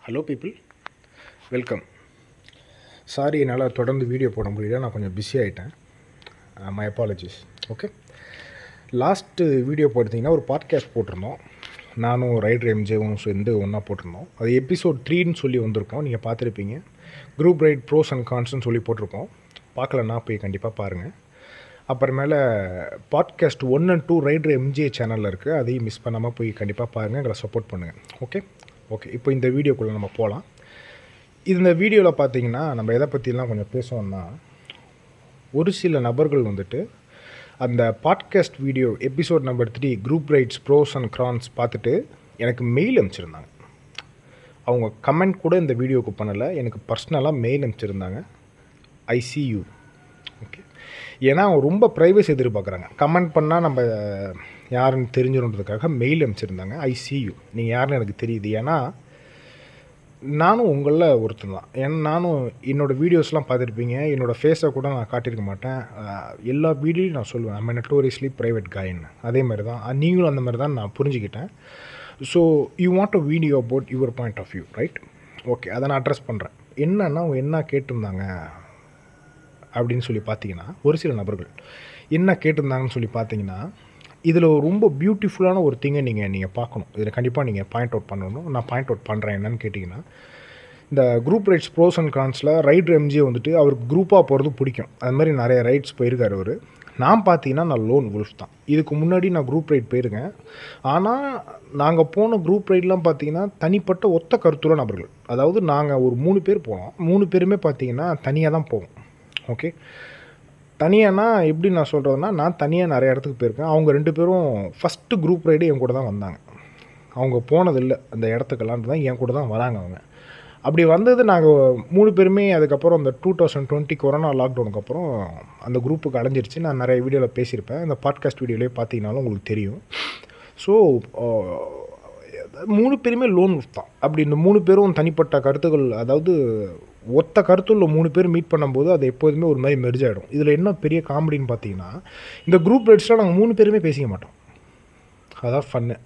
Hello people, welcome. Sorry, என்னால் தொடர்ந்து video போட முடியல, நான் கொஞ்சம் பிஸி ஆகிட்டேன். My apologies. Okay, last video போட்டிங்கன்னா ஒரு பாட்காஸ்ட் போட்டிருந்தோம். நானும் ரைடர் எம்ஜேவும் சேர்ந்து ஒன்றா போட்டிருந்தோம். அது எபிசோட் 3ன்னு சொல்லி வந்திருக்கோம். நீங்கள் பார்த்துருப்பீங்க. குரூப் ரைட் ப்ரோஸ் அண்ட் கான்ஸ்ன்னு சொல்லி போட்டிருப்போம். பார்க்கலன்னா போய் கண்டிப்பாக பாருங்கள். அப்புறமேல பாட்காஸ்ட் 1 and 2 ரைடர் எம்ஜே சேனலில் இருக்குது. அதையும் மிஸ் பண்ணாமல் போய் கண்டிப்பாக பாருங்கள், எங்களை சப்போர்ட் பண்ணுங்கள். ஓகே, இப்போ இந்த வீடியோக்குள்ளே நம்ம போகலாம். இந்த வீடியோவில் பார்த்தீங்கன்னா நம்ம எதை பற்றிலாம் கொஞ்சம் பேசுவோம்னா, ஒரு சில நபர்கள் வந்துட்டு அந்த podcast video episode number 3 group rides pros and cons பார்த்துட்டு எனக்கு மெயில் அனுப்பிச்சிருந்தாங்க. அவங்க கமெண்ட் கூட இந்த வீடியோவுக்கு பண்ணலை, எனக்கு பர்சனலாக மெயில் அனுப்பிச்சிருந்தாங்க. I see you. ஓகே, ஏன்னா அவங்க ரொம்ப ப்ரைவசி எதிர்பார்க்குறாங்க. கமெண்ட் பண்ணால் நம்ம யாருன்னு தெரிஞ்சிடுன்றதுக்காக மெயில் அனுப்பிச்சிருந்தாங்க. ஐ சி யூ, நீங்கள் யாருன்னு எனக்கு தெரியுது. ஏன்னா நானும் உங்களில் ஒருத்தன் தான். ஏன்னா நானும் என்னோடய வீடியோஸ்லாம் பார்த்துருப்பீங்க. என்னோடய ஃபேஸை கூட நான் காட்டியிருக்க மாட்டேன். எல்லா வீடியோலையும் நான் சொல்லுவேன் நம்ம நோட்டோரியஸ்லி ப்ரைவேட் காயின்னு. அதே மாதிரி தான் நீங்களும் அந்த மாதிரி தான் நான் புரிஞ்சுக்கிட்டேன். So you want a video about your point of view, right? Okay, அதை நான் அட்ரஸ் பண்ணுறேன். என்னன்னா அவங்க என்ன கேட்டிருந்தாங்க அப்படின்னு சொல்லி பார்த்தீங்கன்னா, ஒரு சில நபர்கள் என்ன கேட்டிருந்தாங்கன்னு சொல்லி பார்த்தீங்கன்னா, இதில் ரொம்ப பியூட்டிஃபுல்லான ஒரு திங்கை நீங்கள் பார்க்கணும். இதில் கண்டிப்பாக நீங்கள் பாயிண்ட் அவுட் பண்ணணும். நான் பாயிண்ட் அவுட் பண்ணுறேன். என்னன்னு கேட்டிங்கன்னா, இந்த குரூப் ரைட்ஸ் ப்ரோஸ் அண்ட் கான்ஸில் ரைடர் எம்ஜே வந்துட்டு அவருக்கு குரூப்பாக போகிறது பிடிக்கும். அது மாதிரி நிறைய ரைட்ஸ் போயிருக்கார் அவர். நான் பார்த்தீங்கன்னா நான் லோன் வுல்ஃப் தான். இதுக்கு முன்னாடி நான் குரூப் ரைட் போயிருக்கேன். ஆனால் நாங்கள் போன குரூப் ரைட்லாம் பார்த்தீங்கன்னா தனிப்பட்ட ஒத்த கருத்துள்ள நபர்கள். அதாவது நாங்கள் ஒரு 3 பேர் போனோம். 3 பேருமே பார்த்தீங்கன்னா தனியாக தான் போவோம். ஓகே, தனியானா எப்படி நான் சொல்கிறதுனா, நான் தனியாக நிறைய இடத்துக்கு போயிருக்கேன். அவங்க 2 பேரும் ஃபஸ்ட்டு குரூப் ரைடு என் கூட தான் வந்தாங்க. அவங்க போனதில்லை அந்த இடத்துக்கெல்லாம் தான், என் கூட தான் வராங்க அவங்க. அப்படி வந்தது நாங்கள் 3 பேருமே. அதுக்கப்புறம் அந்த 2020 கொரோனா லாக்டவுனுக்கு அப்புறம் அந்த குரூப்புக்கு அடைஞ்சிருச்சு. நான் நிறைய வீடியோவில் பேசியிருப்பேன். இந்த பாட்காஸ்ட் வீடியோலேயே பார்த்தீங்கன்னாலும் உங்களுக்கு தெரியும். ஸோ 3 பேருமே லோன் தான். அப்படி இந்த 3 பேரும் தனிப்பட்ட கருத்துக்கள், அதாவது ஒத்த கருத்துள்ள 3 பேர் மீட் பண்ணும்போது அது எப்போதுமே ஒரு மாதிரி மெர்ஜ் ஆகிடும். இதில் என்ன பெரிய காமெடின்னு பார்த்தீங்கன்னா, இந்த குரூப் ரைட்ஸில் நாங்கள் 3 பேருமே பேசிக்க மாட்டோம். அதான் ஃபன்னு.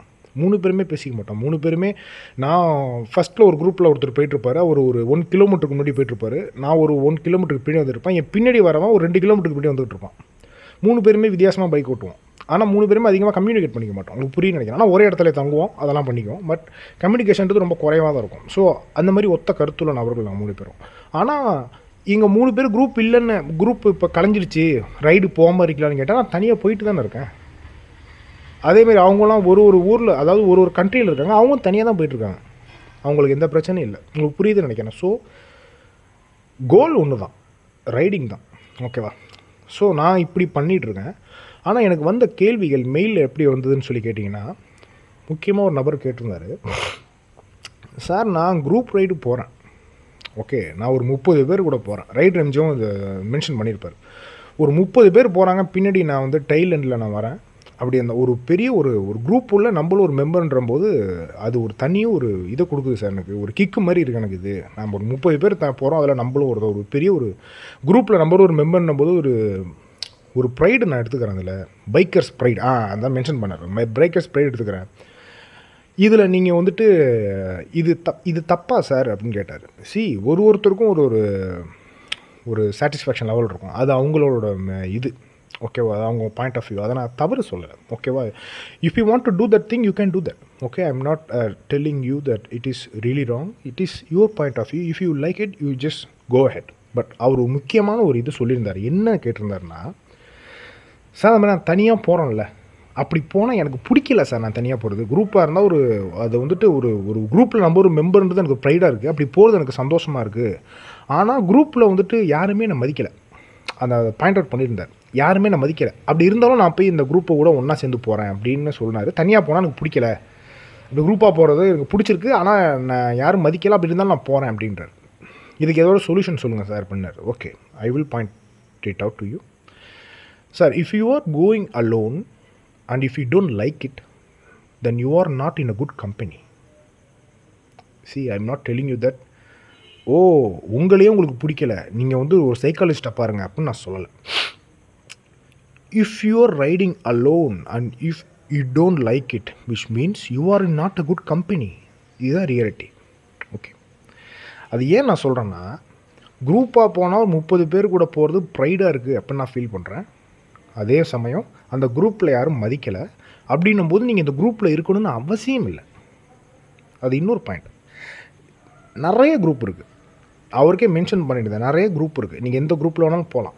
3 பேருமே பேசிக்க மாட்டோம். 3 பேருமே, நான் ஃபஸ்ட்டில் ஒரு குரூப்பில் ஒருத்தர் போயிட்டுருப்பார். அவர் ஒரு 1 கிலோமீட்டருக்கு முன்னாடி போயிட்டுருப்பார். நான் ஒரு 1 கிலோமீட்டருக்கு பின்னாடி வந்துருப்பேன். என் பின்னாடி வரவன் ஒரு 2 கிலோமீட்டருக்கு பின்னாடி வந்துட்டு இருப்பான். 3 பேருமே வித்தியாசமாக பைக் ஓட்டுவோம். ஆனால் 3 பேருமே அதிகமாக கம்யூனிகேட் பண்ணிக்க மாட்டோம். உங்களுக்கு புரியும் நினைக்கிறேன். ஆனால் ஒரே இடத்துல தங்குவோம், அதெல்லாம் பண்ணிக்குவோம். பட் கம்யூனிகேஷன்றது ரொம்ப குறைவாக தான் இருக்கும். ஸோ அந்த மாதிரி ஒத்த கருத்துள்ள நபர்கள் நாங்கள் 3 பேரும். ஆனால் இங்கே 3 பேர் குரூப் இல்லைன்னு, குரூப் இப்போ கலைஞ்சிருச்சு, ரைடு போகாமல் இருக்கலான்னு கேட்டால் நான் தனியாக போயிட்டு தானே இருக்கேன். அதேமாரி அவங்களாம் ஒரு ஊரில், அதாவது ஒரு கண்ட்ரியில் இருக்காங்க. அவங்களும் தனியாக தான் போயிட்டுருக்காங்க. அவங்களுக்கு எந்த பிரச்சனையும் இல்லை. உங்களுக்கு புரியுதுன்னு நினைக்கிறேன். ஸோ கோல் ஒன்று தான், ரைடிங் தான். ஓகேவா? ஸோ நான் இப்படி பண்ணிகிட்ருக்கேன். ஆனால் எனக்கு வந்த கேள்விகள் மெயிலில் எப்படி வந்ததுன்னு சொல்லி கேட்டிங்கன்னா, முக்கியமாக ஒரு நபர் கேட்டிருந்தார், சார் நான் குரூப் ரைடு போகிறேன். ஓகே, நான் ஒரு 30 பேர் கூட போகிறேன். ரைடர் எம்ஜியும் இதை மென்ஷன் பண்ணியிருப்பார். ஒரு 30 பேர் போகிறாங்க, பின்னாடி நான் வந்து டைல் எண்டில் நான் வரேன். அப்படி அந்த ஒரு பெரிய ஒரு குரூப் உள்ள நம்மளும் ஒரு மெம்பர்ன்ற போது அது ஒரு தனியும் ஒரு இதை கொடுக்குது சார். எனக்கு ஒரு கிக்கு மாதிரி இருக்குது எனக்கு இது. நம்ம ஒரு 30 பேர் போகிறோம், அதில் நம்மளும் ஒரு பெரிய ஒரு குரூப்பில் நம்மளும் ஒரு மெம்பர்ன்ற போது ஒரு ப்ரைடு நான் எடுத்துக்கிறேன். அதில் பைக்கர்ஸ் ப்ரைடு, அதான் மென்ஷன் பண்ணார். பைக்கர்ஸ் ப்ரைடு எடுத்துக்கிறேன். இதில் நீங்கள் வந்துட்டு இது தப்பா சார் அப்படின்னு கேட்டார். ஒருத்தருக்கும் ஒரு சாட்டிஸ்ஃபேக்ஷன் லெவல் இருக்கும். அது அவங்களோட இது. ஓகேவா? அது அவங்க பாயிண்ட் ஆஃப் வியூ. அதை நான் தவறு சொல்லலை. ஓகேவா? If you want to do that thing you can do that. Okay, I am not telling you that it is really wrong. It is your point of view. If you like it you just go head. But அவர் முக்கியமான ஒரு இது சொல்லியிருந்தார். என்ன கேட்டிருந்தாருன்னா, sir அந்த மாதிரி நான் தனியாக போகிறேன்ல, அப்படி போனால் எனக்கு பிடிக்கல சார். நான் தனியாக போகிறது, குரூப்பாக இருந்தால் அது வந்துட்டு ஒரு குரூப்பில் நம்ம ஒரு மெம்பர்ன்றது எனக்கு ப்ரைடாக இருக்குது. அப்படி போகிறது எனக்கு சந்தோஷமாக இருக்குது. ஆனால் குரூப்பில் வந்துட்டு யாருமே நான் மதிக்கலை. அந்த பாயிண்ட் அவுட் பண்ணியிருந்தார். யாருமே நான் மதிக்கலை. அப்படி இருந்தாலும் நான் போய் இந்த குரூப்பை கூட ஒன்றா சேர்ந்து போகிறேன் அப்படின்னு சொன்னார். தனியாக போனால் எனக்கு பிடிக்கல, இப்படி குரூப்பாக போகிறது எனக்கு பிடிச்சிருக்கு, ஆனால் நான் யாரும் மதிக்கலை, அப்படி இருந்தாலும் நான் போகிறேன் அப்படின்றார். இதுக்கு ஏதோ ஒரு சொல்யூஷன் சொல்லுங்கள் சார் பண்ணார். Okay, I will point it out to you. Sir, if you are going alone and if you don't like it, then you are not in a good company. See, I am not telling you that, உங்களையே உங்களுக்கு பிடிக்கல, நீங்கள் வந்து ஒரு சைக்காலஜிஸ்ட்டாக பாருங்கள் அப்படின்னு நான் சொல்லலை. If you are riding alone and if you don't like it, which means you are not a good company. இதுதான் ரியாலிட்டி. ஓகே, அது ஏன் நான் சொல்கிறேன்னா, குரூப்பாக போனால் ஒரு 30 பேர் கூட போகிறது ப்ரைடாக இருக்குது அப்படின்னு நான் ஃபீல் பண்ணுறேன். அதே சமயம் அந்த குரூப்பில் யாரும் மதிக்கலை அப்படின்னும்போது நீங்கள் இந்த குரூப்பில் இருக்கணும்னு அவசியம் இல்லை. அது இன்னொரு பாயிண்ட். நிறைய குரூப் இருக்குது. அவருக்கே மென்ஷன் பண்ணிடுறேன், நிறைய குரூப் இருக்குது. நீங்கள் எந்த குரூப்பில் வேணாலும் போகலாம்.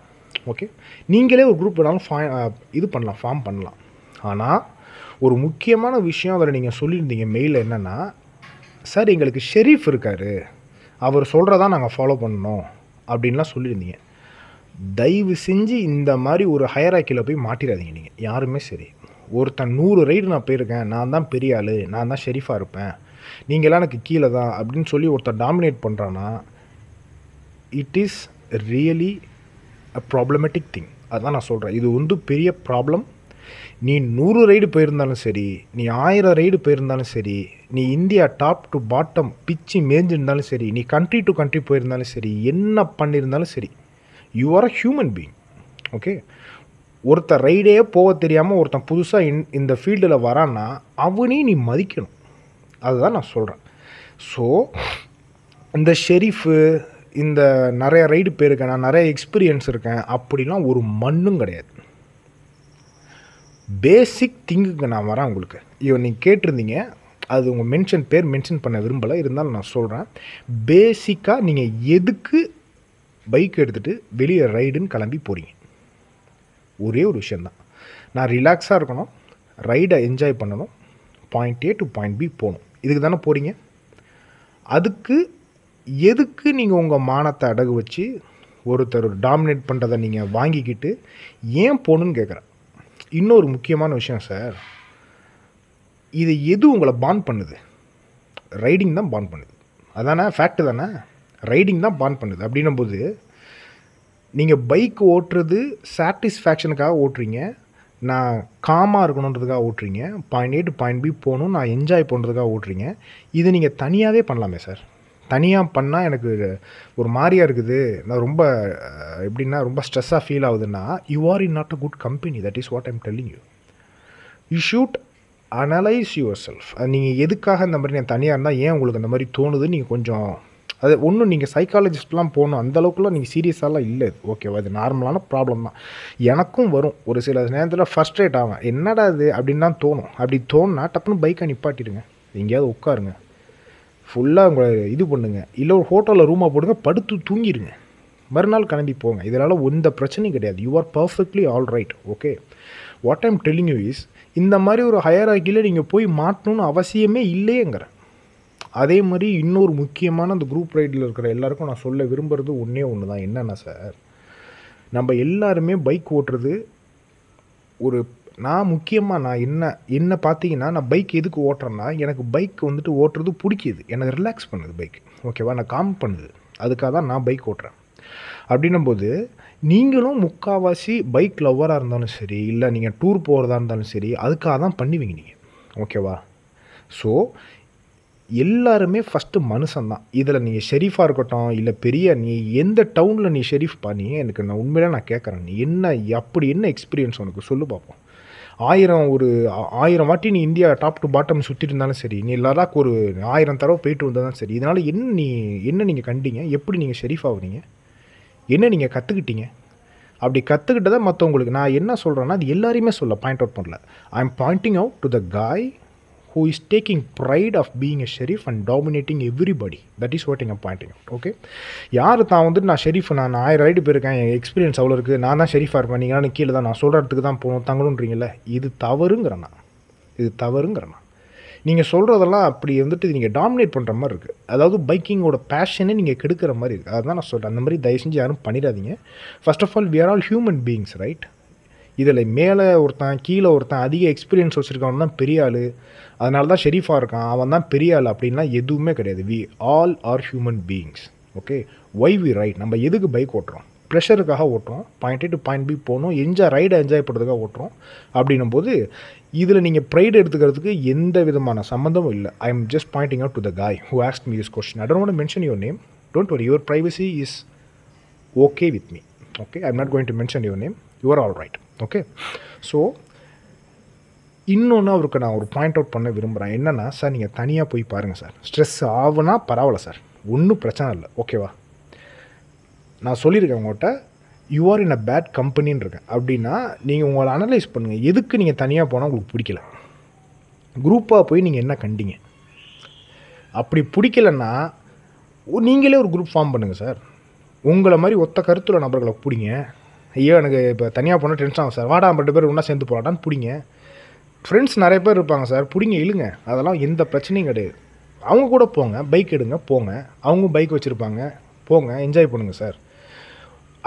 ஓகே, நீங்களே ஒரு குரூப் வேணாலும் ஃபார்ம் பண்ணலாம். ஆனால் ஒரு முக்கியமான விஷயம் அதில் நீங்கள் சொல்லியிருந்தீங்க மெயிலில் என்னென்னா, சார் எங்களுக்கு ஷெரீஃப் இருக்கார், அவர் சொல்கிறதா நாங்கள் ஃபாலோ பண்ணணும் அப்படின்லாம் சொல்லியிருந்தீங்க. தயவு செஞ்சு இந்த மாதிரி ஒரு ஹையரார்க்கியில் போய் மாட்டிடாதீங்க. நீங்கள் யாருமே சரி, ஒருத்தன் 100 ரைடு நான் போயிருக்கேன், நான் தான் பெரிய ஆள், நான் தான் ஷெரீஃபாக இருப்பேன், நீங்களாம் எனக்கு கீழே தான் அப்படின்னு சொல்லி ஒருத்தர் டாமினேட் பண்ணுறான்னா, it is really a problematic thing. அதுதான் நான் சொல்கிறேன், இது வந்து பெரிய ப்ராப்ளம். நீ 100 ரைடு போயிருந்தாலும் சரி, நீ 1000 ரைடு போயிருந்தாலும் சரி, நீ இந்தியா டாப் டு பாட்டம் பிச்சு மேய்ஞ்சிருந்தாலும் சரி, நீ கண்ட்ரி டு கண்ட்ரி போயிருந்தாலும் சரி, என்ன பண்ணியிருந்தாலும் சரி, you are a human being. Okay, ஒருத்தர் ரைடே போக தெரியாமல் ஒருத்தன் புதுசாக இந்த ஃபீல்டில் வரான்னா அவனையும் நீ மதிக்கணும். அதுதான் நான் சொல்கிறேன். ஸோ இந்த ஷெரீஃபு, இந்த நிறைய ரைடு போயிருக்கேன், நான் நிறைய எக்ஸ்பீரியன்ஸ் இருக்கேன் அப்படிலாம் ஒரு மண்ணும் கிடையாது. பேசிக் திங்குக்கு நான் வரேன் உங்களுக்கு. நீங்கள் கேட்டிருந்தீங்க, அது உங்கள் மென்ஷன் பண்ண விரும்பலை, இருந்தாலும் நான் சொல்கிறேன். பேசிக்காக நீங்கள் எதுக்கு பைக் எடுத்துகிட்டு வெளியே ரைடுன்னு கிளம்பி போகிறீங்க? ஒரே ஒரு விஷயந்தான், நான் ரிலாக்ஸாக இருக்கணும், ரைடை என்ஜாய் பண்ணணும், point A to point B போகணும். இதுக்கு தானே போகிறீங்க. அதுக்கு எதுக்கு நீங்கள் உங்கள் மானத்தை அடகு வச்சு ஒருத்தர் டாமினேட் பண்ணுறதை நீங்கள் வாங்கிக்கிட்டு ஏன் போகணுன்னு கேட்குறேன். இன்னொரு முக்கியமான விஷயம் சார், இது எது உங்களை பாண்ட் பண்ணுது? ரைடிங் தான் பாண்ட் பண்ணுது. அதானே ஃபேக்ட்டு தானே, ரைடிங் தான் பாண்ட் பண்ணுது. அப்படின்னும்போது நீங்கள் பைக் ஓட்டுறது சாட்டிஸ்ஃபேக்ஷனுக்காக ஓட்டுறீங்க, நான் காமாக இருக்கணுன்றதுக்காக ஓட்டுறீங்க, point A to point B போகணும், நான் என்ஜாய் பண்ணுறதுக்காக ஓட்டுறீங்க. இது நீங்கள் தனியாகவே பண்ணலாமே சார். தனியாக பண்ணால் எனக்கு ஒரு மாதிரியாக இருக்குது, நான் ரொம்ப எப்படின்னா ரொம்ப ஸ்ட்ரெஸ்ஸாக ஃபீல் ஆகுதுன்னா, you are in not a good company. That is what I'm telling you. You should analyse your self. நீங்கள் எதுக்காக இந்த மாதிரி நான் தனியாக இருந்தால் ஏன் உங்களுக்கு அந்த மாதிரி தோணுது, நீங்கள் கொஞ்சம் அது ஒன்றும் நீங்கள் சைக்காலஜிஸ்ட்லாம் போகணும் அந்தளவுக்குலாம் நீங்கள் சீரியஸாலாம் இல்லை. ஓகேவா, அது நார்மலான ப்ராப்ளம் தான். எனக்கும் வரும் ஒரு சில நேரத்தில் ஃப்ரஸ்ட்ரேட் ஆகும், என்னடா இது அப்படின்னு தான் தோணும். அப்படி தோணுனா டப்புன்னு பைக்கை நிப்பாட்டிடுங்க, எங்கேயாவது உட்காருங்க, ஃபுல்லாக உங்களை இது பண்ணுங்க, இல்லை ஒரு ஹோட்டலில் ரூமாக போடுங்க, படுத்து தூங்கிடுங்க, மறுநாள் கிளம்பி போங்க. இதனால் எந்த பிரச்சனையும் கிடையாது. You are perfectly all right. Okay, what I'm telling you is, இந்த மாதிரி ஒரு ஹையரார்க்கியில் நீங்கள் போய் மாட்டணும்னு அவசியமே இல்லையேங்கிறேன். அதே மாதிரி இன்னொரு முக்கியமான அந்த குரூப் ரைடில் இருக்கிற எல்லாருக்கும் நான் சொல்ல விரும்புகிறது ஒன்று தான். என்னென்னா சார், நம்ம எல்லாருமே பைக் ஓட்டுறது ஒரு நான் என்ன பார்த்தீங்கன்னா, நான் பைக் எதுக்கு ஓட்டுறேன்னா, எனக்கு பைக் வந்துட்டு ஓட்டுறது பிடிக்கிது, எனக்கு ரிலாக்ஸ் பண்ணுது பைக். ஓகேவா, நான் காம் பண்ணுது, அதுக்காக தான் நான் பைக் ஓட்டுறேன். அப்படின்னும்போது நீங்களும் முக்கால்வாசி பைக் லவ்வராக இருந்தாலும் சரி, இல்லை நீங்கள் டூர் போகிறதா இருந்தாலும் சரி, அதுக்காக தான் பண்ணுவீங்க நீங்கள். ஓகேவா, ஸோ எல்லாருமே ஃபஸ்ட்டு மனுஷன்தான். இதில் நீங்கள் ஷெரீஃபாக இருக்கட்டும், இல்லை பெரிய நீ எந்த டவுனில் நீ ஷெரீஃப் பண்ணி எனக்கு நான் உண்மையிலே நான் கேட்குறேன், நீ என்ன எக்ஸ்பீரியன்ஸ் உனக்கு சொல்லு பார்ப்போம். 1000 வாட்டி நீ இந்தியா டாப் டு பாட்டம் சுற்றிட்டு இருந்தாலும் சரி, நீ லடாக் ஒரு 1000 தடவை போயிட்டு வந்தாலும் சரி, இதனால் என்ன நீங்கள் கண்டீங்க? எப்படி நீங்கள் ஷெரீஃப் ஆகுறீங்க? என்ன நீங்கள் கற்றுக்கிட்டீங்க? அப்படி கற்றுக்கிட்டதை மற்றவங்களுக்கு நான் என்ன சொல்கிறேன்னா, அது எல்லாரையுமே பாயிண்ட் அவுட் பண்ணல. I am Poynting out to the காய் who is taking pride of being a sheriff and dominating everybody. That is what I am pointing out. Okay, யார் தான் வந்துட்டு நான் ஷெரீஃப், நான் 1000 ரைடு போயிருக்கேன், என் எக்ஸ்பீரியன்ஸ் அவ்வளோ இருக்குது, நான் தான் ஷெரீஃபாக இருப்பேன், நீங்களாம் கீழே தான், நான் சொல்கிற இடத்துக்கு தான் போகணும் தங்கணுன்றீங்களே, இது தவறுங்கிறேண்ணா. நீங்கள் சொல்கிறதெல்லாம் அப்படி வந்துட்டு நீங்கள் டாமினேட் பண்ணுற மாதிரி இருக்குது. அதாவது பைக்கிங்கோட பேஷனே நீங்கள் கெடுக்கிற மாதிரி இருக்குது. அதுதான் நான் சொல்கிறேன். அந்த மாதிரி தயவு செஞ்சு யாரும் பண்ணிடாதீங்க. First of all, we are all human beings, right? இதில் மேலே ஒருத்தன் கீழே ஒருத்தன் அதிக எக்ஸ்பீரியன்ஸ் வச்சுருக்கவன் தான் பெரிய ஆள், அதனால தான் ஷெரீஃபாக இருக்கான், அவன் தான் பெரிய ஆள் அப்படின்லாம் எதுவுமே கிடையாது. We all are human beings. Okay, why we ride, நம்ம எதுக்கு பைக் ஓட்டுறோம்? ப்ரெஷருக்காக ஓட்டுறோம், point A to point B போகணும், ரைடை என்ஜாய் பண்ணுறதுக்காக ஓட்டுறோம். அப்படின்னும் போது இதில் நீங்கள் ப்ரைடு எடுத்துக்கிறதுக்கு எந்த விதமான சம்மந்தமும் இல்லை. I am just Poynting out to the காய் who asked me this question. I don't want to mention your name, don't worry, your privacy is okay with me. Okay, I am not going to mention your name, you are all right. Okay, so இன்னொன்று அவருக்கு நான் ஒரு point out பண்ண விரும்புகிறேன். என்னென்னா sir, நீங்கள் தனியாக போய் பாருங்கள் சார், ஸ்ட்ரெஸ் ஆகுனா பரவாயில்ல சார், ஒன்றும் பிரச்சனை இல்லை, ஓகேவா? நான் சொல்லியிருக்கேன் உங்கள்கிட்ட, you are in a bad கம்பெனின்னு இருக்கேன். அப்படின்னா நீங்கள் உங்களை அனலைஸ் பண்ணுங்கள். எதுக்கு நீங்கள் தனியாக போனால் உங்களுக்கு பிடிக்கல? குரூப்பாக போய் நீங்கள் என்ன கண்டீங்க? அப்படி பிடிக்கலன்னா நீங்களே ஒரு குரூப் ஃபார்ம் பண்ணுங்கள் சார். உங்களை மாதிரி ஒத்த கருத்துள்ள நபர்களை பிடிங்க. ஐயோ எனக்கு இப்போ தனியாக போனால் டென்ஷன் ஆகும் சார், வாடா 2 பேர் ஒன்றா சேர்ந்து போகலான்னு பிடிங்க. ஃப்ரெண்ட்ஸ் நிறைய பேர் இருப்பாங்க சார், பிடிங்க, இழுங்க, அதெல்லாம் எந்த பிரச்சனையும் கிடையாது. அவங்க கூட போங்க, பைக் எடுங்க, போங்க. அவங்க பைக் வச்சுருப்பாங்க, போங்க, என்ஜாய் பண்ணுங்கள் சார்.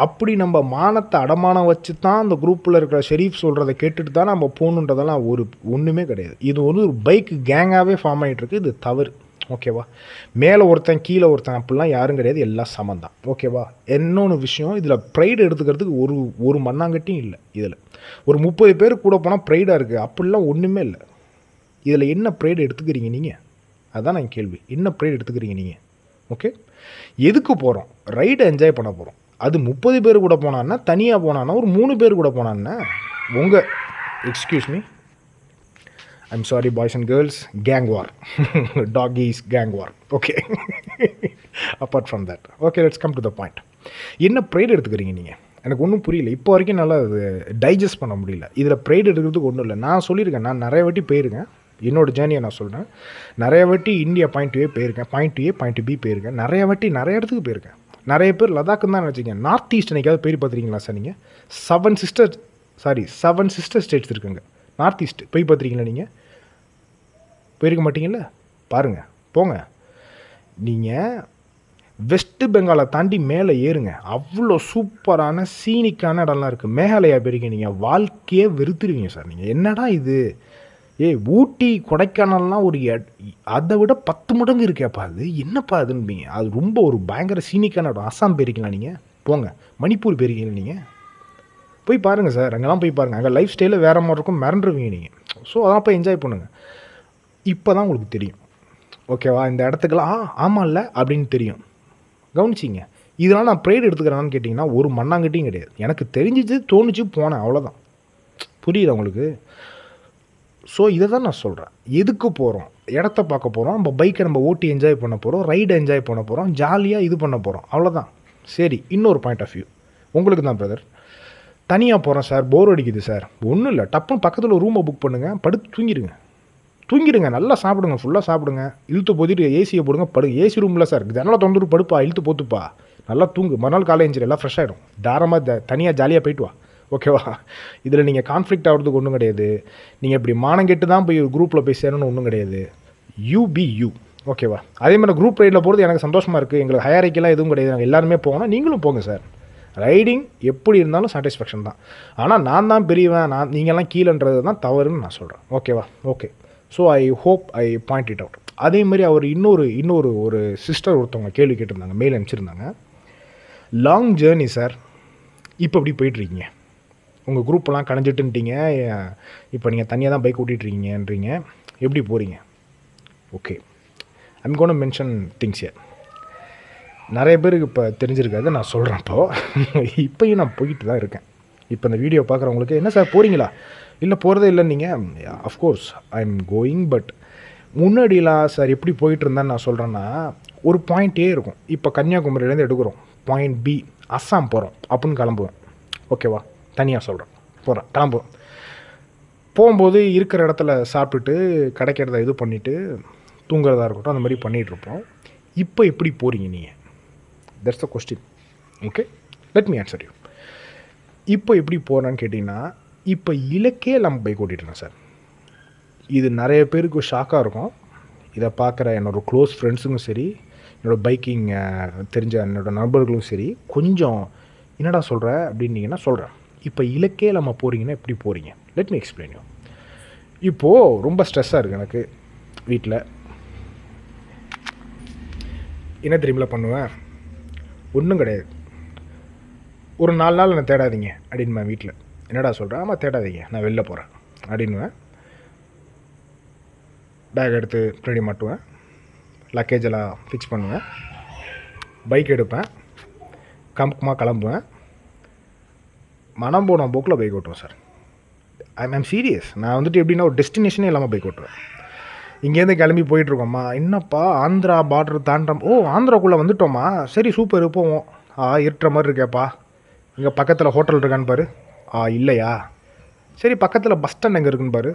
அப்படி நம்ம மானத்தை அடமானம் வச்சு தான் அந்த குரூப்பில் இருக்கிற ஷெரீஃப் சொல்கிறத கேட்டுட்டு தான் நம்ம போகணுன்றதெல்லாம் ஒன்றுமே கிடையாது. இது ஒரு பைக் கேங்காகவே ஃபார்ம் ஆகிட்டுருக்கு. இது தவறு, ஓகேவா? மேலே ஒருத்தன் கீழே ஒருத்தன் அப்படிலாம் யாரும் கிடையாது, எல்லாம் சமம் தான், ஓகேவா? இன்னொன்று விஷயம், இதில் ப்ரைடு எடுத்துக்கிறதுக்கு ஒரு மண்ணாங்கட்டியும் இல்லை. இதில் ஒரு 30 பேர் கூட போனால் ப்ரைடாக இருக்குது, அப்படிலாம் ஒன்றுமே இல்லை. இதில் என்ன ப்ரைடு எடுத்துக்கிறீங்க நீங்கள்? அதுதான் நான் கேள்வி. என்ன ப்ரைடு எடுத்துக்கிறீங்க நீங்கள்? ஓகே, எதுக்கு போகிறோம்? ரைடை என்ஜாய் பண்ண போகிறோம். அது 30 பேர் கூட போனான்னா, தனியாக போனான்னா, ஒரு 3 பேர் கூட போனான்னா உங்கள் excuse me, I'm sorry boys and girls, gang war, talkies gang war, okay. Apart from that, okay, let's come to the point. என்ன ப்ரைடு எடுத்துக்கிறீங்க நீங்கள்? எனக்கு ஒன்றும் புரியல. இப்போ வரைக்கும் நல்லா அது டைஜஸ்ட் பண்ண முடியல. இதில் ப்ரைடு எடுக்கிறதுக்கு ஒன்றும் இல்லை. நான் சொல்லியிருக்கேன், நான் நிறைய வாட்டி போயிருக்கேன். என்னோடய ஜேர்னியை நான் சொல்கிறேன். நிறைய வாட்டி இந்தியா பாயிண்ட் ஏ போயிருக்கேன், பாயிண்ட் ஏ பாயிண்ட் பி போயிருக்கேன். நிறைய வாட்டி நிறைய இடத்துக்கு போயிருக்கேன். நிறைய பேர் லடாக்குன்னு தான் நினச்சிங்க. நார்த் ஈஸ்ட் என்னைக்காவது போய் பார்த்துருக்கீங்களா சார் நீங்கள்? 7 சிஸ்டர் ஸ்டேட்ஸ் இருக்குங்க நார்த் ஈஸ்ட். போய் பார்த்துருக்கீங்களா நீங்கள்? போயிருக்க மாட்டீங்கல்ல, பாருங்கள், போங்க. நீங்கள் வெஸ்ட் பெங்காலை தாண்டி மேலே ஏறுங்க, அவ்வளோ சூப்பரான சீனிக்கான இடம்லாம் இருக்குது. மேகாலயா போயிருக்கீங்க, நீங்கள் வாழ்க்கையே வெறுத்துருவீங்க சார். நீங்கள் என்னடா இது, ஊட்டி கொடைக்கானல்லாம் அதை விட 10 மடங்கு இருக்கேப்பா, அது என்னப்பா அதுன்பீங்க. அது ரொம்ப ஒரு பயங்கர சீனிக்கான இடம். அஸ்ஸாம் போயிருக்கீங்களா நீங்கள்? போங்க. மணிப்பூர் போயிருக்கீங்களா நீங்கள்? போய் பாருங்கள் சார், அங்கெல்லாம் போய் பாருங்கள். அங்கே லைஃப் ஸ்டைலில் வேறு மாதிரி இருக்கும், மிரண்டுருவீங்க நீங்கள். ஸோ அதான் போய் என்ஜாய் பண்ணுங்கள். இப்போ தான் உங்களுக்கு தெரியும், ஓகேவா? இந்த இடத்துக்கெல்லாம் ஆமாம்ல அப்படின்னு தெரியும். கவனிச்சிங்க. இதனால் நான் ப்ரைடு எடுத்துக்கிறேன்னு கேட்டிங்கன்னா ஒரு மண்ணாங்கட்டியும் கிடையாது. எனக்கு தெரிஞ்சிச்சு, தோணுச்சு, போனேன், அவ்வளோதான். புரியுது உங்களுக்கு? ஸோ இதை தான் நான் சொல்கிறேன். எதுக்கு போகிறோம்? இடத்த பார்க்க போகிறோம், நம்ம பைக்கை நம்ம ஓட்டி என்ஜாய் பண்ண போகிறோம், ரைடை என்ஜாய் பண்ண போகிறோம், ஜாலியாக இது பண்ண போகிறோம், அவ்வளோதான். சரி, இன்னொரு பாயிண்ட் ஆஃப் வியூ உங்களுக்கு தான் பிரதர். தனியாக போகிறேன் சார், போர் அடிக்குது சார். ஒன்றும் இல்லை, டப்புன்னு பக்கத்தில் ஒரு ரூமை புக் பண்ணுங்கள், படுத்து தூங்கிடுங்க, நல்லா சாப்பிடுங்க, ஃபுல்லாக சாப்பிடுங்க, இழுத்து போத்திட்டு ஏசியை போடுங்க, படுங்க. ஏசி ரூமில் சார், ஜன்னலை தொந்தரவு படுப்பா, இழுத்து போத்துப்பா, நல்லா தூங்கு. மறுநாள் காலை எஞ்சிரு, எல்லாம் ஃப்ரெஷ் ஆகிடும். தாராளமாக தனியாக ஜாலியாக போயிட்டு வா, ஓகேவா? இதில் நீங்கள் கான்ஃப்ளிக்ட் ஆகிறதுக்கு ஒன்றும் கிடையாது. நீங்கள் இப்படி மானங்கெட்டு தான் போய் ஒரு குரூப்பில் போய் சேரணும்னு ஒன்றும் கிடையாது. யூ பி யூ, ஓகேவா? அதே மாதிரி குரூப் ரைடில் போகிறது எனக்கு சந்தோஷமாக இருக்குது. எங்களுக்கு ஹையரிக்கெல்லாம் எதுவும் கிடையாது. நாங்கள் எல்லாருமே போகணும், நீங்களும் போங்க சார். ரைடிங் எப்படி இருந்தாலும் சாட்டிஸ்ஃபேக்ஷன் தான். ஆனால் நான் தான் பெரியவன், நீங்கள்லாம் கீழேன்றது தான் தவறுன்னு நான் சொல்கிறேன், ஓகேவா? Okay, so I hope I point it out. அதேமாதிரி அவர் இன்னொரு ஒரு சிஸ்டர் ஒருத்தவங்க கேள்வி கேட்டிருந்தாங்க, மெயில் அனுப்பிச்சிருந்தாங்க. லாங் ஜேர்னி சார், இப்போ எப்படி போயிட்டுருக்கீங்க? உங்கள் குரூப்பெல்லாம் கலைஞ்சிட்டுன்ட்டீங்க, இப்போ நீங்கள் தனியாக தான் பைக் ஓட்டிகிட்ருக்கீங்கன்றீங்க, எப்படி போகிறீங்க? Okay, I'm gonna mention things here. நிறைய பேருக்கு இப்போ தெரிஞ்சிருக்காது, நான் சொல்கிறேன். இப்போயும் நான் போயிட்டு தான் இருக்கேன். இப்போ இந்த வீடியோ பார்க்குறவங்களுக்கு, என்ன சார் போகிறீங்களா? இல்லை போகிறதே இல்லை நீங்கள். Of course I am going, but முன்னாடிலாம் சார் எப்படி போயிட்டு இருந்தேன்னு நான் சொல்கிறேன்னா, ஒரு பாயிண்ட்டே இருக்கும். இப்போ கன்னியாகுமரியிலேருந்து எடுக்கிறோம், பாயிண்ட் பி அஸ்ஸாம் போகிறோம் அப்படின்னு கிளம்புவேன், ஓகேவா? தனியாக சொல்கிறேன், கிளம்புவோம். போகும்போது இருக்கிற இடத்துல சாப்பிட்டுட்டு கிடைக்கிறத இது பண்ணிவிட்டு தூங்குறதா இருக்கட்டும், அந்த மாதிரி பண்ணிகிட்ருப்போம். இப்போ எப்படி போகிறீங்க நீங்கள்? That's the question, okay? Let me answer you. இப்போ எப்படி போகிறேன்னு கேட்டிங்கன்னா, இப்போ இலக்கே நம்ம பைக் ஓட்டிகிட்ருக்கேன் சார். இது நிறைய பேருக்கு ஷாக்காக இருக்கும். இதை பார்க்குற என்னோடய க்ளோஸ் ஃப்ரெண்ட்ஸுக்கும் சரி, என்னோடய பைக்கிங் தெரிஞ்ச என்னோடய நண்பர்களும் சரி, கொஞ்சம் என்னடா சொல்கிற அப்படின்னீங்கன்னா சொல்கிறேன். இப்போ இலக்கே நம்ம போகிறீங்கன்னா எப்படி போகிறீங்க? Let me explain you. இப்போது ரொம்ப ஸ்ட்ரெஸ்ஸாக இருக்குது எனக்கு வீட்டில். என்ன தெரியுமில்ல பண்ணுவேன்? ஒன்றும் கிடையாது, ஒரு 4 நாள் என்னை தேடாதீங்க அப்படின்னுவேன் வீட்டில். என்னடா சொல்கிறேன்? ஆமாம், தேடாதீங்க, நான் வெளில போகிறேன் அப்படின்னுவேன். பேக் எடுத்து பின்னாடி மாட்டுவேன், லக்கேஜ் எல்லாம் ஃபிக்ஸ் பண்ணுவேன், பைக் எடுப்பேன், கிளம்புவேன். மனம் போன போக்கில் பைக் ஓட்டுவேன் சார். I am serious. நான் வந்துட்டு எப்படின்னா ஒரு டெஸ்டினேஷனே இல்லாமல் பைக் ஓட்டுவேன். இங்கேருந்து கிளம்பி போயிட்டுருக்கோம்மா. என்னப்பா ஆந்திரா பார்டர் தாண்டோம். ஓ ஆந்திராக்குள்ளே வந்துட்டோமா, சரி சூப்பர் போவோம். இருட்டுற மாதிரி இருக்கேப்பா. இங்கே பக்கத்தில் ஹோட்டல் இருக்கான்னு பாரு. இல்லையா, சரி பக்கத்தில் பஸ் ஸ்டாண்ட் எங்கே இருக்குன்னு பாரு.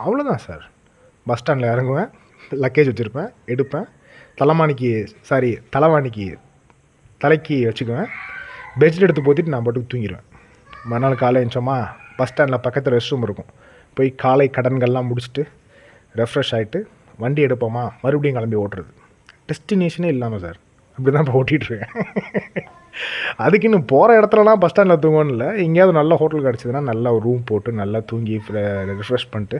அவ்வளோதான் சார். பஸ் ஸ்டாண்டில் இறங்குவேன், லக்கேஜ் வச்சுருப்பேன், எடுப்பேன், தலைவாணிக்கு தலைக்கு வச்சுக்குவேன், பெட்ஷீட் எடுத்து போத்திட்டு நான் பாட்டுக்கு தூங்கிடுவேன். மறுநாள் காலை எழுந்தோமா, பஸ் ஸ்டாண்டில் பக்கத்தில் ரெஸ்ட் ரூம் இருக்கும், போய் காலை கடன்கள்லாம் முடிச்சுட்டு ரெஃப்ரெஷ் ஆகிட்டு வண்டி எடுப்போமா, மறுபடியும் கிளம்பி ஓட்டுறது. டெஸ்டினேஷனே இல்லாமல் சார் அப்படி தான் இப்போ ஓட்டிகிட்ருக்கேன். அதுக்கு இன்னும் போகிற இடத்துலலாம் பஸ் ஸ்டாண்டில் தூங்கணும் இல்லை, எங்கேயாவது நல்ல ஹோட்டல் கிடச்சிதுன்னா நல்லா ஒரு ரூம் போட்டு நல்லா தூங்கி ரிஃப்ரெஷ் பண்ணிட்டு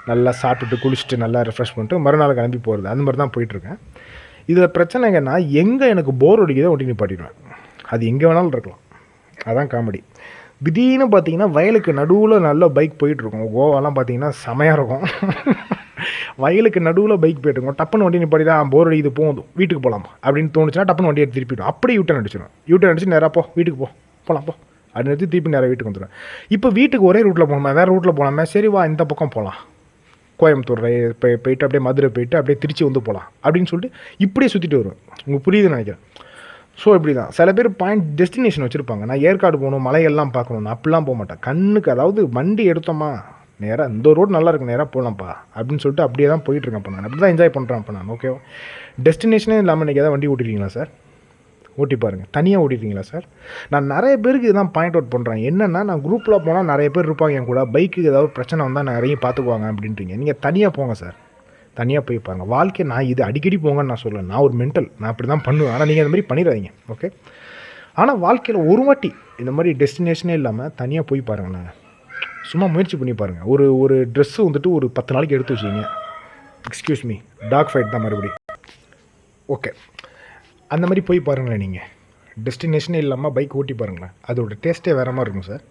நல்லா சாப்பிட்டுட்டு குளிச்சுட்டு நல்லா ரெஃப்ரெஷ் பண்ணிட்டு மறுநாள் கிளம்பி போகிறது. அந்த மாதிரி தான் போயிட்டுருக்கேன். இதில் பிரச்சனை எங்கன்னா, எங்கே எனக்கு போர் அடிக்குதோ ஒட்டி நிப்பாட்டிடுவேன். அது எங்கே வேணாலும் இருக்கலாம். அதான் காமெடி. திடீர்னு பார்த்தீங்கன்னா வயலுக்கு நடுவில் நல்ல பைக் போயிட்டுருக்கும். கோவாலாம் பார்த்தீங்கன்னா செமையாக இருக்கும். வயலுக்கு நடுவில் பைக் போயிட்டுருக்கோம். டப்புன்னு வண்டி நிப்பாட்டி தான் போர் அடிக்குது போதும் வீட்டுக்கு போகலாம் அப்படின்னு தோணுச்சுன்னா டப்புன்னு வண்டியை திருப்பிடும். அப்படியே யூட்டன் அடிச்சிடும். யூட்டன் அடிச்சு நேராக போ வீட்டுக்கு போகலாம் போ அப்படின்னு எடுத்து திருப்பி நேராக வீட்டுக்கு வந்துடுவேன். இப்போ வீட்டுக்கு ஒரே ரூட்டில் போகணுமா, வேறு ரூட்டில் போகலாமே, சரி வா இந்த பக்கம் போகலாம், கோயம்புத்தூர் போயிட்டு அப்படியே மதுரை போயிட்டு அப்படியே திருச்சி வந்து போகலாம் அப்படின்னு சொல்லிட்டு இப்படியே சுற்றிட்டு வருவேன். உங்களுக்கு புரியுதுன்னு நினைக்கிறேன். ஸோ இப்படி தான் சில பேர் டெஸ்டினேஷன் வச்சுருப்பாங்க. நான் ஏற்காடு போகணும், மலையெல்லாம் பார்க்கணும், அப்படிலாம் போக மாட்டேன். கண்ணுக்கு அதாவது வண்டி எடுத்தோமா நேராக இந்த ரோடு நல்லா இருக்கு நேராக போகலாம்ப்பா அப்படின்னு சொல்லிட்டு அப்படியே தான் போயிட்டுருக்கேன். இப்போ நான் அப்படி தான் என்ஜாய் பண்ணுறேன். இப்போ நான் ஓகேவா, டெஸ்டினேஷனே இல்லாமல் இன்றைக்கி எதாவது வண்டி ஓட்டிருக்கீங்களா சார்? ஓட்டி பாருங்கள். தனியாக ஓட்டிருக்கீங்களா சார்? நான் நிறைய பேருக்கு இதுதான் பாயிண்ட் அவுட் பண்ணுறேன். என்னென்னா, நான் குரூப்பில் போனால் நிறைய பேர் இருப்பாங்க என் கூட, பைக்கு ஏதாவது பிரச்சனை வந்தால் நிறைய பார்த்துக்குவாங்க அப்படின்றீங்க. நீங்கள் தனியாக போங்க சார், தனியாக போய் பாருங்க. வாழ்க்கை நான் இது அடிக்கடி போங்கன்னு நான் சொல்லுவேன். நான் ஒரு மென்டல், நான் அப்படி தான் பண்ணுவேன். ஆனால் நீங்கள் அந்த மாதிரி பண்ணிடாதீங்க, ஓகே? ஆனால் வாழ்க்கையில் ஒரு வாட்டி இந்த மாதிரி டெஸ்டினேஷனே இல்லாமல் தனியாக போய் பாருங்கண்ணா. சும்மா முயற்சி பண்ணி பாருங்கள். ஒரு ட்ரெஸ்ஸு வந்துட்டு ஒரு 10 நாளைக்கு எடுத்து வச்சிங்க, எக்ஸ்கியூஸ் மீ, டாக் ஃபைட் தான் மறுபடியும், ஓகே? அந்த மாதிரி போய் பாருங்களேன். நீங்கள் டெஸ்டினேஷனே இல்லாமல் பைக் ஓட்டி பாருங்களேன், அதோட டேஸ்ட்டே வேறு மாதிரி இருக்கும் சார்.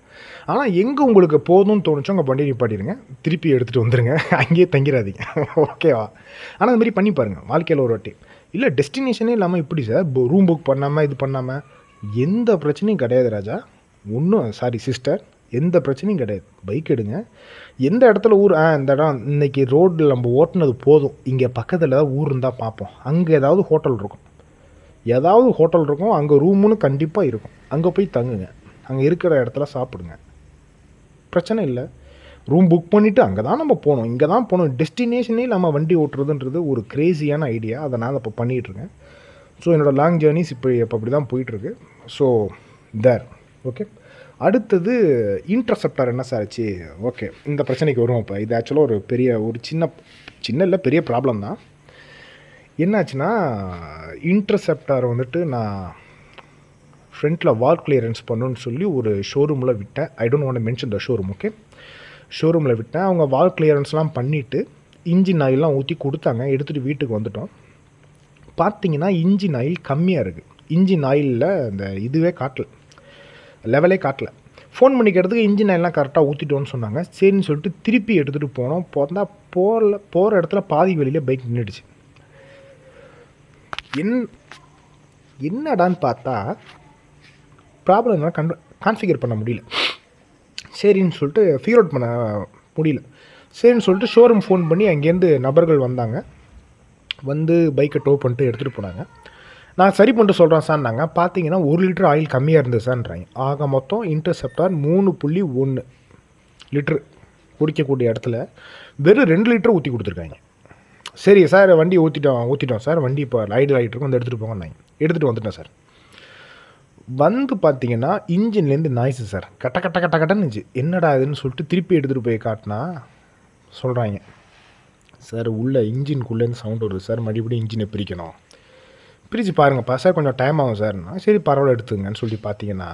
ஆனால் எங்கே உங்களுக்கு போதும்னு தோணுச்சோ அங்கே வண்டி நிப்பாட்டிடுங்க, திருப்பி எடுத்துகிட்டு வந்துடுங்க, அங்கேயே தங்கிடாதீங்க, ஓகேவா? ஆனால் அது மாதிரி பண்ணி பாருங்கள் வாழ்க்கையில் ஒரு வாட்டி. இல்லை டெஸ்டினேஷனே இல்லாமல் இப்படி சார் ரூம் புக் பண்ணாமல் இது பண்ணாமல் எந்த பிரச்சனையும் கிடையாது ராஜா. சிஸ்டர், எந்த பிரச்சனையும் கிடையாது. பைக் எடுங்க, எந்த இடத்துல ஊர் இந்த இடம் இன்றைக்கி ரோட்டில் நம்ம ஓட்டுனது போதும், இங்கே பக்கத்தில் ஏதாவது ஊர் இருந்தால் பார்ப்போம், அங்கே ஏதாவது ஹோட்டல் இருக்கும், அங்கே ரூமுன்னு கண்டிப்பாக இருக்கும், அங்கே போய் தங்குங்க, அங்கே இருக்கிற இடத்துல சாப்பிடுங்க, பிரச்சனை இல்லை. ரூம் புக் பண்ணிவிட்டு அங்கே தான் நம்ம போகணும், இங்கே தான் போகணும். டெஸ்டினேஷனே நம்ம வண்டி ஓட்டுறதுன்றது ஒரு க்ரேஸியான ஐடியா, அதை நான் இப்போ பண்ணிகிட்ருக்கேன். ஸோ என்னோடய லாங் ஜேர்னிஸ் இப்போ அப்படி தான் போயிட்டுருக்கு. So okay. அடுத்தது இன்டர்செப்டார் என்ன சார் ஆச்சு? ஓகே, இந்த பிரச்சனைக்கு வருவோம். இப்போ இது ஆக்சுவலாக ஒரு சின்ன இல்லை பெரிய ப்ராப்ளம் தான். என்னாச்சுன்னா, இன்டர்செப்டார் வந்துட்டு நான் ஃப்ரண்ட்டில் வால் கிளியரன்ஸ் பண்ணணுன்னு சொல்லி ஒரு ஷோரூமில் விட்டேன். I don't want to mention the showroom, okay? ஷோரூமில் விட்டேன். அவங்க வால் கிளியரன்ஸ்லாம் பண்ணிவிட்டு இன்ஜின் ஆயிலெலாம் ஊற்றி கொடுத்தாங்க. எடுத்துகிட்டு வீட்டுக்கு வந்துட்டோம். பார்த்தீங்கன்னா இன்ஜின் ஆயில் கம்மியாக இருக்குது. இன்ஜின் ஆயிலில் அந்த இதுவே காட்டல, லெவலே காட்டல. ஃபோன் பண்ணிக்கிறதுக்கு இன்ஜின் ஆயிலெலாம் கரெக்டாக ஊற்றிட்டோன்னு சொன்னாங்க. சரின்னு சொல்லிட்டு திருப்பி எடுத்துகிட்டு போனோம். போகிற இடத்துல பாதி வழியில் பைக் நின்றுடுச்சு. என்னடான்னு பார்த்தா ப்ராப்ளம் என்ன, கான்ஃபிகர் பண்ண முடியல. சரின்னு சொல்லிட்டு ஃபிகர் அவுட் பண்ண முடியல. சரின்னு சொல்லிட்டு ஷோரூம் ஃபோன் பண்ணி அங்கேருந்து நபர்கள் வந்தாங்க. வந்து பைக்கை டோ பண்ணிட்டு எடுத்துகிட்டு போனாங்க. நான் சரி பண்ணிட்டு சொல்கிறேன் சார்னாங்க. பார்த்தீங்கன்னா 1 லிட்டர் ஆயில் கம்மியாக இருந்தது சார்ன்றாங்க. ஆக மொத்தம் இன்டர்செப்டார் 3.1 லிட்ரு குடிக்கக்கூடிய இடத்துல வெறும் 2 லிட்டர் ஊற்றி கொடுத்துருக்காங்க. சரி சார், வண்டி ஊற்றிட்டோம் சார், வண்டி இப்போ ஐடியல் ஆகிட்டு இருக்கும், வந்து எடுத்துகிட்டு போங்கன்னாங்க. எடுத்துகிட்டு வந்துட்டேன் சார். வந்து பார்த்தீங்கன்னா இன்ஜின்லேருந்து நாய்ஸு சார், கட்டன்னு இருந்துச்சு. என்னடா இதுன்னு சொல்லிட்டு திருப்பி எடுத்துகிட்டு போய் காட்டினா சொல்கிறாங்க, சார் உள்ள இன்ஜின்குள்ளேருந்து சவுண்ட் வருது சார், மறுபடியும் இன்ஜினை பிரிக்கணும், பிரித்து பாருங்கப்பா சார், கொஞ்சம் டைம் ஆகும் சார்னா. சரி பரவாயில்ல எடுத்துங்கன்னு சொல்லி பார்த்தீங்கன்னா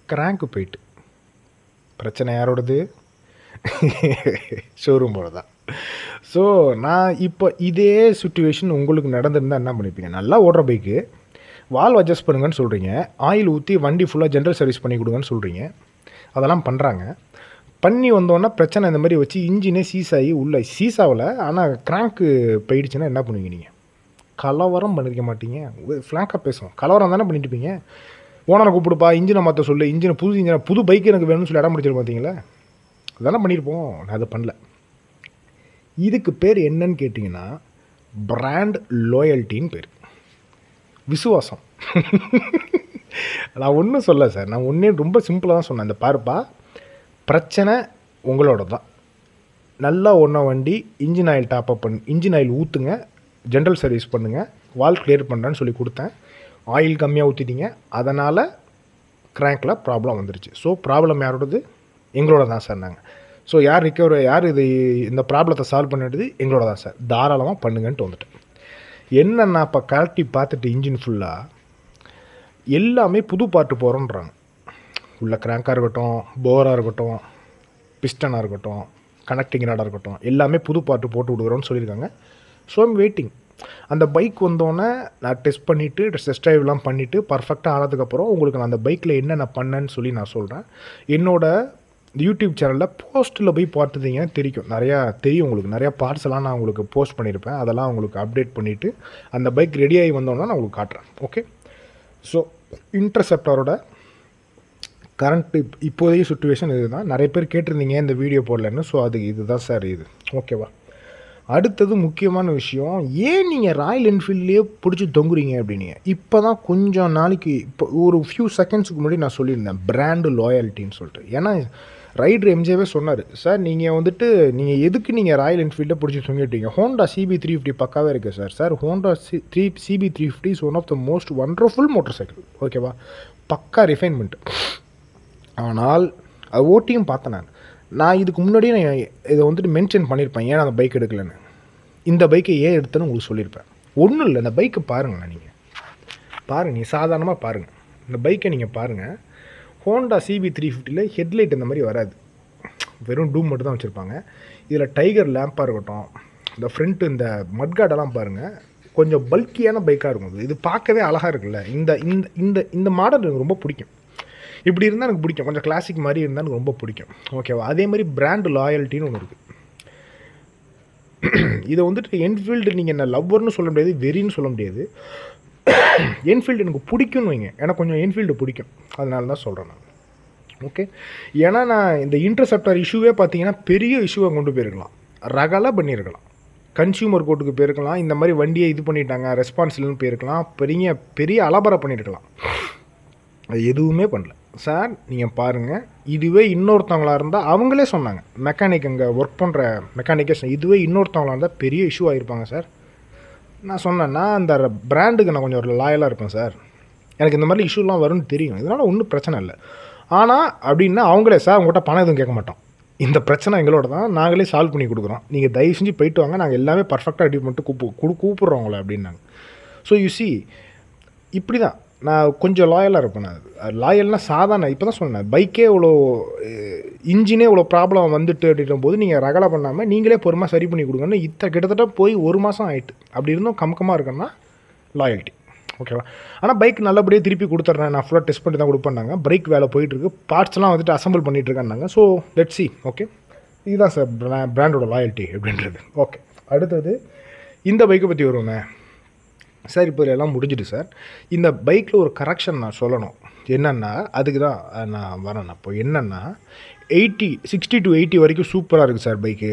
கிராங்க்கு போயிட்டு. பிரச்சனை யாரோடது? ஷோரூம் போல தான். ஸோ நான் இப்போ இதே சுச்சுவேஷன் உங்களுக்கு நடந்திருந்தால் என்ன பண்ணிப்பீங்க? நல்லா ஓடுற பைக்கு, வால்வ் அட்ஜஸ்ட் பண்ணுங்கன்னு சொல்கிறீங்க, ஆயில் ஊற்றி வண்டி ஃபுல்லாக ஜென்ரல் சர்வீஸ் பண்ணி கொடுங்கன்னு சொல்கிறீங்க. அதெல்லாம் பண்ணுறாங்க. பண்ணி வந்தோன்னா பிரச்சனை இந்த மாதிரி வச்சு இன்ஜினே சீஸ் ஆகி உள்ள சீஸாவில், ஆனால் கிராங்க்கு போயிடுச்சுன்னா என்ன பண்ணுவீங்க? நீங்கள் கலவரம் பண்ணிருக்க மாட்டீங்க, ஃப்ளாங்காக பேசுவோம், கலவரம் தானே பண்ணிட்டு இருப்பீங்க. ஓனரை கூப்பிடுப்பா, இன்ஜினை மாற்ற சொல்லு, புது பைக் எனக்கு வேணும்னு சொல்லி இடம் முடிச்சிட பார்த்தீங்களா? அதெல்லாம் பண்ணியிருப்போம். நான் அதை பண்ணல. இதுக்கு பேர் என்னன்னு கேட்டிங்கன்னா பிராண்ட் லாயல்ட்டின்னு பேர், விசுவாசம். நான் ஒன்றும் சொல்ல சார், நான் ஒன்றே ரொம்ப சிம்பிளாக தான் சொன்னேன். இந்த பாருப்பா, பிரச்சனை உங்களோட தான். நல்லா ஒன்றா வண்டி engine oil top up engine oil ஊற்றுங்க, ஜென்ரல் சர்வீஸ் பண்ணுங்கள், வால் கிளியர் பண்ணுறேன்னு சொல்லி கொடுத்தேன். ஆயில் கம்மியாக ஊற்றிட்டீங்க, அதனால் கிராங்கில் ப்ராப்ளம் வந்துருச்சு. ஸோ ப்ராப்ளம் யாரோடது? எங்களோட தான் சார். நாங்கள் ஸோ யார் இந்த ப்ராப்ளத்தை சால்வ் பண்ணிடுது? எங்களோட தான் சார். தாராளமாக பண்ணுங்கன்ட்டு வந்துட்டேன். என்னென்னா இப்போ கழட்டி பார்த்துட்டு இன்ஜின் ஃபுல்லாக எல்லாமே புது பாட்டு போகிறோன்றாங்க. உள்ள கிராங்காக இருக்கட்டும், போராக இருக்கட்டும், பிஸ்டனாக இருக்கட்டும், கனெக்டிங் ராடாக இருக்கட்டும், எல்லாமே புது பாட்டு போட்டு விடுகிறோன்னு சொல்லியிருக்காங்க. So I'm waiting. அந்த பைக் வந்தோடனே நான் டெஸ்ட் பண்ணிவிட்டு டெஸ்ட் ட்ரைவ்லாம் பண்ணிவிட்டு பர்ஃபெக்டாக ஆனதுக்கப்புறம் உங்களுக்கு நான் அந்த பைக்கில் என்னென்ன பண்ணேன்னு சொல்லி நான் சொல்கிறேன். என்னோடய யூடியூப் சேனலில் போஸ்ட்டில் போய் பார்த்துட்டிங்கன்னா தெரியும் உங்களுக்கு. நிறையா பார்ட்ஸ் எல்லாம் நான் உங்களுக்கு போஸ்ட் பண்ணியிருப்பேன். அதெல்லாம் உங்களுக்கு அப்டேட் பண்ணிவிட்டு அந்த பைக் ரெடி ஆகி வந்தோன்னா நான் உங்களுக்கு காட்டுறேன். ஓகே. ஸோ இன்டர்செப்டாரோட கரண்ட் இப்போதைய சுச்சுவேஷன் இது தான். நிறைய பேர் கேட்டிருந்தீங்க இந்த வீடியோ போடலன்னு. ஸோ இதுதான் சார் இது. ஓகேவா? அடுத்தது முக்கியமான விஷயம், ஏன் நீங்கள் ராயல் என்ஃபீல்ட்லேயே பிடிச்சி தொங்குறீங்க அப்படின்னீங்க. இப்போ தான் கொஞ்சம் நாளைக்கு இப்போ ஒரு ஃபியூ செகண்ட்ஸுக்கு முன்னாடி நான் சொல்லியிருந்தேன் பிராண்டு லாயல்ட்டின்னு சொல்லிட்டு. ஏன்னா ரைடர் எம்ஜேவே சொன்னார், சார் நீங்கள் எதுக்கு ராயல் என்ஃபீல்டை பிடிச்சி தொங்கிட்டீங்க? ஹோண்டா CB350 பக்காவே இருக்குது sir. Sir Honda CB350 is one of the most wonderful motorcycle. ஓகேவா? பக்கா ரிஃபைன்மெண்ட். ஆனால் அது ஓட்டியும் பார்த்தேன். நான் இதுக்கு முன்னாடியே நான் இதை மென்ஷன் பண்ணியிருப்பேன் ஏன் அந்த பைக் எடுக்கலைன்னு. இந்த பைக்கை ஏன் எடுத்தேன்னு உங்களுக்கு சொல்லியிருப்பேன். ஒன்றும் இல்லை, இந்த பைக்கை பாருங்களேன். நீங்கள் சாதாரணமாக பாருங்கள். இந்த பைக்கை நீங்கள் பாருங்கள். ஹோண்டா CB350 ஹெட்லைட் இந்த மாதிரி வராது, வெறும் டூம் மட்டும் தான் வச்சுருப்பாங்க. இதில் டைகர் லேம்பாக இருக்கட்டும், இந்த ஃப்ரண்ட்டு இந்த மட்கார்டெல்லாம் பாருங்கள், கொஞ்சம் பல்கியான பைக்காக இருக்கும். இது பார்க்கவே அழகாக இருக்குல்ல. இந்த இந்த இந்த மாடல் எனக்கு ரொம்ப பிடிக்கும். இப்படி இருந்தால் எனக்கு பிடிக்கும். கொஞ்சம் கிளாசிக் மாதிரி இருந்தால் எனக்கு ரொம்ப பிடிக்கும். ஓகேவா? அதே மாதிரி பிராண்ட் லாயல்ட்டின்னு ஒன்று இருக்குது. இதை என்ஃபீல்டு நீங்கள் என்ன லவ்வர்னு சொல்ல முடியாது, வெறின்னு சொல்ல முடியாது. என்ஃபீல்டு எனக்கு பிடிக்கும்னு வைங்க. எனக்கு கொஞ்சம் என்ஃபீல்டு பிடிக்கும், அதனால தான் சொல்கிறேன் நான். ஓகே. ஏன்னா நான் இந்த இன்டர்செப்டார் இஷ்யூவே பார்த்தீங்கன்னா பெரிய இஷ்யூவை கொண்டு போயிருக்கலாம், ரகலாக பண்ணியிருக்கலாம், கன்சியூமர் கோர்ட்டுக்கு போயிருக்கலாம், இந்த மாதிரி வண்டியை இது பண்ணிட்டாங்க ரெஸ்பான்ஸ் இல்லைன்னு போயிருக்கலாம், பெரிய அலபரை பண்ணியிருக்கலாம். அது எதுவுமே பண்ணல சார். நீங்கள் பாருங்கள், இதுவே இன்னொருத்தவங்களாக இருந்தால் அவங்களே சொன்னாங்க, மெக்கானிக் அங்கே ஒர்க் பண்ணுற மெக்கானிக்கே இதுவே இன்னொருத்தவங்களாக இருந்தால் பெரிய இஷ்யூ ஆகிருப்பாங்க சார். நான் சொன்னேன்னா அந்த பிராண்டுக்கு நான் கொஞ்சம் ஒரு லாயலாக இருப்பேன் சார். எனக்கு இந்த மாதிரி இஷ்யூலாம் வரும்னு தெரியும், இதனால் ஒன்றும் பிரச்சனை இல்லை. ஆனால் அப்படின்னா அவங்களே, சார் உங்கள்கிட்ட பணம் எதுவும் கேட்க மாட்டோம், இந்த பிரச்சனை எங்களோட தான், நாங்களே சால்வ் பண்ணி கொடுக்குறோம், நீங்கள் தயவு செஞ்சு போயிட்டு வாங்க, நாங்கள் எல்லாமே பர்ஃபெக்டாக ரெடி பண்ணிட்டு கூப்பிட்றோம் உங்களை அப்படின்னாங்க. ஸோ யூ சி, இப்படி தான் நான் கொஞ்சம் லாயலாக இருப்பேன். நான் லாயல்னால் சாதாரண இப்போ தான் சொன்னேன், பைக்கே இவ்வளோ இன்ஜினே இவ்வளோ ப்ராப்ளம் வந்துட்டு அப்படின்ற போது நீங்கள் ரகலை பண்ணாமல் நீங்களே பொறுமையாக சரி பண்ணி கொடுங்கன்னு கிட்டத்தட்ட போய் 1 மாதம் ஆகிட்டு. அப்படி இருந்தும் கம்கமாக இருக்குன்னா லாயல்ட்டி. ஓகேவா? ஆனால் பைக் நல்லபடியாக திருப்பி கொடுத்துட்றேன், நான் ஃபுல்லாக டெஸ்ட் பண்ணி தான் கொடுப்பேன்னாங்க. பிரேக் வேலை போயிட்டுருக்கு, பார்ட்ஸ்லாம் அசம்பிள் பண்ணிகிட்ருக்காங்க. So let's see. ஓகே, இதுதான் சார் பிராண்டோட லாயல்ட்டி அப்படின்றது. ஓகே, அடுத்தது இந்த பைக்கை பற்றி வருவோமே சார். இப்போ எல்லாம் முடிஞ்சிட்டு சார். இந்த பைக்கில் ஒரு கரெக்ஷன் நான் சொல்லணும். என்னென்னா அதுக்கு தான் நான் வரேன். அப்போ என்னென்னா 60 to 80 வரைக்கும் சூப்பராக இருக்குது சார் பைக்கு.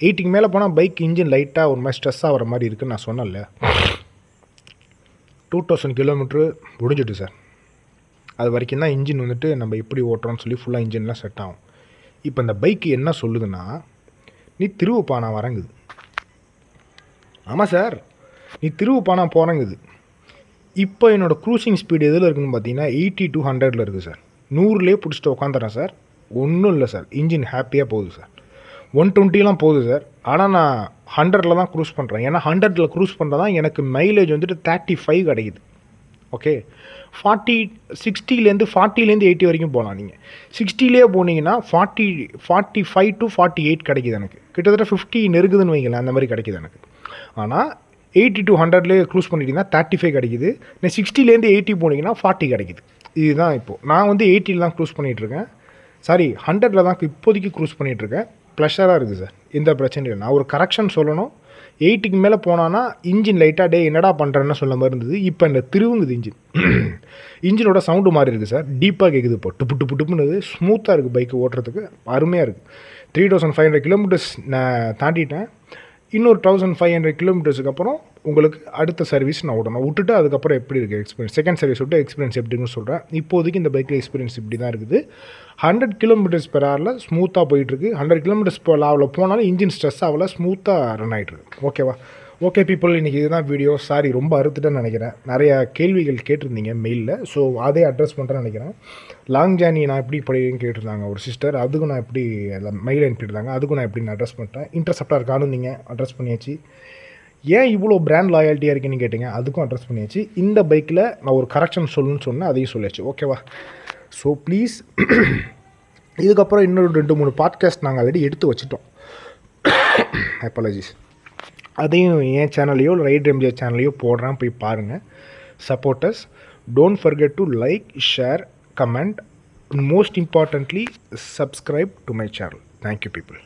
80க்கு மேலே போனால் பைக் இன்ஜின் லைட்டாக ஒரு மாதிரி ஸ்ட்ரெஸ் ஆகிற மாதிரி இருக்குதுன்னு நான் சொன்னேன்ல. 2000 கிலோமீட்ரு முடிஞ்சிட்டு சார். அது வரைக்கும் தான் இன்ஜின் நம்ம எப்படி ஓட்டுறோம்னு சொல்லி ஃபுல்லாக இன்ஜின்லாம் செட் ஆகும். இப்போ இந்த பைக்கு என்ன சொல்லுதுன்னா, நீ திருவுப்பா நான் வரங்குது. ஆமாம் சார், நீ திருவுப்பா நான் போகிறங்குது. இப்போ என்னோடய க்ரூசிங் ஸ்பீடு எதில் இருக்குதுன்னு பார்த்தீங்கன்னா 80 to 100 இருக்குது சார். 100லேயே பிடிச்சிட்டு உட்காந்துறேன் சார். ஒன்றும் இல்லை சார், இன்ஜின் ஹாப்பியாக போகுது சார். 120லாம் போகுது சார். ஆனால் நான் 100ல் தான் க்ரூஸ் பண்ணுறேன். ஏன்னா 100ல் க்ரூஸ் பண்ணுறது தான் எனக்கு மைலேஜ் 35 கிடைக்குது. ஓகே, 60லேருந்து 80 வரைக்கும் போகலாம். நீங்கள் 60லேயே போனீங்கன்னா 45 to 48 கிடைக்குது எனக்கு. கிட்டத்தட்ட 50 நெருக்குதுன்னு வைங்களேன், அந்த மாதிரி கிடைக்குது எனக்கு. ஆனால் 80 to 100லேயே க்ரூஸ் பண்ணிட்டீங்கன்னா 35 கிடைக்குது. நான் 60லேருந்து 80 போனீங்கன்னா 40 கிடைக்குது. இதுதான் இப்போது நான் 80ல் தான் க்ரூஸ் பண்ணிகிட்ருக்கேன். சாரி, 100ல் தான் இப்போதைக்கு க்ரூஸ் பண்ணிகிட்ருக்கேன். ப்ளஷராக இருக்குது சார், எந்த பிரச்சனையும் இல்லை. நான் ஒரு கரெக்ஷன் சொல்லணும், 80க்கு மேலே போனான்னா இன்ஜின் லைட்டாக என்னடா பண்ணுறேன்னு சொல்ல மாதிரி இருந்தது. இப்போ இந்த திருவுங்குது இன்ஜினோட சவுண்டு மாறி இருக்குது சார். டீப்பாக கேட்குது. இப்போ டுப்பு டுப்பு டுப்புன்னு ஸ்மூத்தாக இருக்குது பைக்கு ஓட்டுறதுக்கு, அருமையாக இருக்குது. 3500 கிலோமீட்டர்ஸ் நான் தாண்டிட்டேன். இன்னொரு 1500 கிலோமீட்டர்ஸுக்கு அப்புறம் உங்களுக்கு அடுத்த சர்வீஸ் நான் விட்டுட்டு அதுக்கப்புறம் எப்படி இருக்குது எக்ஸ்பீரியன்ஸ், செகண்ட் சர்வீஸ் விட்டு எக்ஸ்பீரியன்ஸ் எப்படின்னு சொல்கிறேன். இப்போதைக்கு இந்த பைக்கில் எக்ஸ்பீரியன்ஸ் இப்படி தான் இருக்குது. 100 கிலோமீட்டர்ஸ் பெர் ஹவரில் ஸ்மூத்தாக போயிட்டுருக்கு. 100 கிலோமீட்டர்ஸ் லாவில் போனாலும் இன்ஜின் ஸ்ட்ரெஸ் ஆகல, ஸ்மூத்தாக ரன் ஆகிட்டுருக்கு. ஓகேவா? ஓகே பீப்புள், இன்றைக்கி இதுதான் வீடியோ. சாரி ரொம்ப அறுத்துட்டேன்னு நினைக்கிறேன். நிறையா கேள்விகள் கேட்டிருந்தீங்க மெயிலில், ஸோ அதே அட்ரஸ் பண்ணுறேன்னு நினைக்கிறேன். லாங் ஜேர்னி நான் எப்படி படிக்கிறேன்னு கேட்டிருந்தாங்க ஒரு சிஸ்டர், அதுக்கும் நான் எப்படி மெயில் அனுப்பிட்டுருந்தாங்க, அதுக்கும் நான் எப்படி அட்ரஸ் பண்ணிட்டேன். இன்ட்ரெஸ்டாக இருக்கானு நீங்கள் அட்ரஸ் பண்ணியாச்சு. ஏன் இவ்வளோ பிராண்ட் லாயாலிட்டியாக இருக்குன்னு கேட்டிங்க, அதுக்கும் அட்ரஸ் பண்ணியாச்சு. இந்த பைக்கில் நான் ஒரு கரெக்ஷன் சொல்லணும்னு சொன்னேன், அதையும் சொல்லியாச்சு. ஓகேவா? ஸோ ப்ளீஸ் இதுக்கப்புறம் இன்னொரு 2-3 பாட்காஸ்ட் நாங்கள் ஆல்ரெடி எடுத்து வச்சுட்டோம். அப்பாலஜிஸ். அதையும் என் சேனல்லையோ ரைட் எம்ஜிஆர் சேனல்லையோ போடுறேன், போய் பாருங்கள். Supporters, don't forget to like, share, comment, most importantly subscribe to my channel. Thank you people.